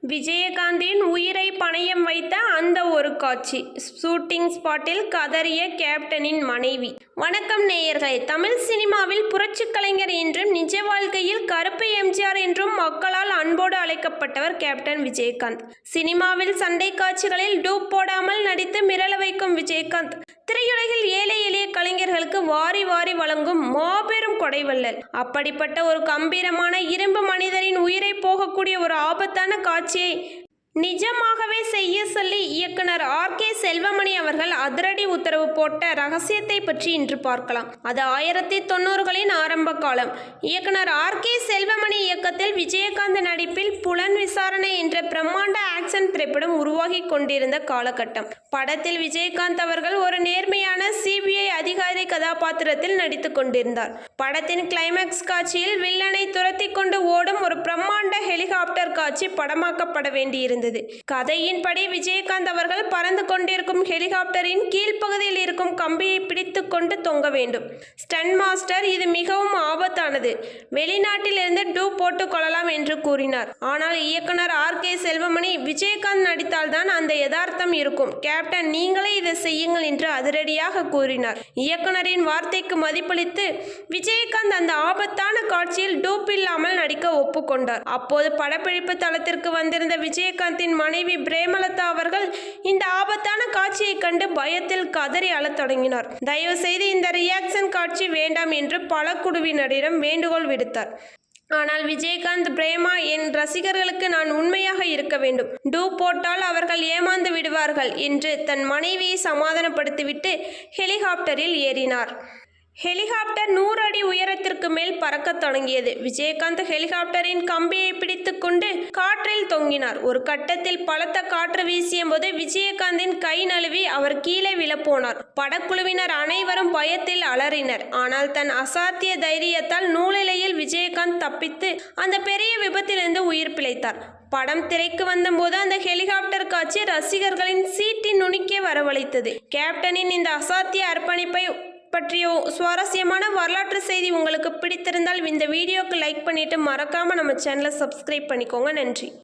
விஜயகாந்தின் உயிரை பணயம் வைத்த அந்த ஒரு காட்சி. ஷூட்டிங் ஸ்பாட்டில் கதறிய கேப்டனின் மனைவி. வணக்கம் நேயர்களே. தமிழ் சினிமாவில் புரட்சி கலைஞர் என்றும் நிஜ வாழ்க்கையில் கருப்பு எம்ஜிஆர் என்றும் மக்களால் அன்போடு அழைக்கப்பட்டவர் கேப்டன் விஜயகாந்த். சினிமாவில் சண்டை காட்சிகளில் டூப் போடாமல் நடித்து மிரள வைக்கும் விஜயகாந்த் திரையுலகில் ஏழை எளிய கலைஞர்களுக்கு வாரி வாரி வழங்கும் மாபெரும் கொடைவள்ளல். அப்படிப்பட்ட ஒரு கம்பீரமான இரும்பு மனிதரின் உயிரை போகக்கூடிய ஒரு ஆபத்தான காட்சியை நிஜமாகவே செய்ய சொல்லி இயக்குனர் ஆர்.கே. செல்வமணி அவர்கள் அதிரடி உத்தரவு போட்ட ரகசியத்தை பற்றி இன்று பார்க்கலாம். அது 1990களின் ஆரம்ப காலம். இயக்குனர் ஆர்.கே. செல்வமணி இயக்கத்தில் விஜயகாந்த் நடிப்பில் புலன் விசாரணை என்ற பிரம்மாண்ட ஆக்ஷன் திரைப்படம் உருவாகி கொண்டிருந்த காலகட்டம். படத்தில் விஜயகாந்த் அவர்கள் ஒரு நேர்மையான சிபிஐ அதிகாரி கதாபாத்திரத்தில் நடித்துக் கொண்டிருந்தார். படத்தின் கிளைமேக்ஸ் காட்சியில் வில்லனை துரத்தி கொண்டு ஓடும் ஒரு பிரம்மாண்ட ஹெலிகாப்டர் காட்சி படமாக்கப்பட வேண்டியிருந்தது. கதையின்படி விஜயகாந்த் அவர்கள் பறந்து கொண்டிருக்கும் ஹெலிகாப்டரின் கீழ்ப்பகுதியில் இருக்கும் கம்பியை பிடித்து கொண்டு தொங்க வேண்டும். ஸ்டன் மாஸ்டர் இது மிகவும் ஆபத்தானது, வெளிநாட்டில் இருந்து டூப் போட்டுக் கொள்ளலாம் என்று கூறினார். ஆனால் இயக்குனர் ஆர்.கே. செல்வமணி விஜயகாந்த் நடித்தால்தான் அந்த யதார்த்தம் இருக்கும், கேப்டன் நீங்களே இதை செய்யுங்கள் என்று அதிரடியாக கூறினார். இயக்குனரின் வார்த்தைக்கு மதிப்பளித்து விஜயகாந்த் அந்த ஆபத்தான காட்சியில் டூப் இல்லாமல் நடிக்க ஒப்புக்கொண்டார். அப்போது படப்பிடிப்பு தளத்திற்கு வந்திருந்த விஜயகாந்தின் மனைவி பிரேமலதா அவர்கள் இந்த ஆபத்தான காட்சியை கண்டு பயத்தில் கதறி அழத் தொடங்கினார். தயவு செய்து இந்த ரியாக்ஷன் காட்சி வேண்டாம் என்று பல குழுவினரிடம் வேண்டுகோள் விடுத்தார். ஆனால் விஜயகாந்த், பிரேமா, என் ரசிகர்களுக்கு நான் உண்மையாக இருக்க வேண்டும், டூப் போட்டால் அவர்கள் ஏமாந்து விடுவார்கள் என்று தன் மனைவியை சமாதானப்படுத்திவிட்டு ஹெலிகாப்டரில் ஏறினார். ஹெலிகாப்டர் 100 அடி உயரத்திற்கு மேல் பறக்கத் தொடங்கியது. விஜயகாந்த் ஹெலிகாப்டரின் கம்பியை பிடித்து கொண்டு காற்றில் தொங்கினார். ஒரு கட்டத்தில் பலத்த காற்று வீசிய போது விஜயகாந்தின் கை நழுவி அவர் கீழே விழப்போனார். படக்குழுவினர் அனைவரும் பயத்தில் அலறினர். ஆனால் தன் அசாத்திய தைரியத்தால் நூலிலையில் விஜயகாந்த் தப்பித்து அந்த பெரிய விபத்திலிருந்து உயிர் பிழைத்தார். படம் திரைக்கு வந்தபோது அந்த ஹெலிகாப்டர் காட்சி ரசிகர்களின் சீட்டின் நுனிக்கே வரவழைத்தது. கேப்டனின் இந்த அசாத்திய அர்ப்பணிப்பை பற்றிய சுவாரஸ்யமான வரலாற்று செய்தி உங்களுக்கு பிடித்திருந்தால் இந்த வீடியோக்கு லைக் பண்ணிட்டு மறக்காம நம்ம சேனலை சப்ஸ்கிரைப் பண்ணிக்கோங்க. நன்றி.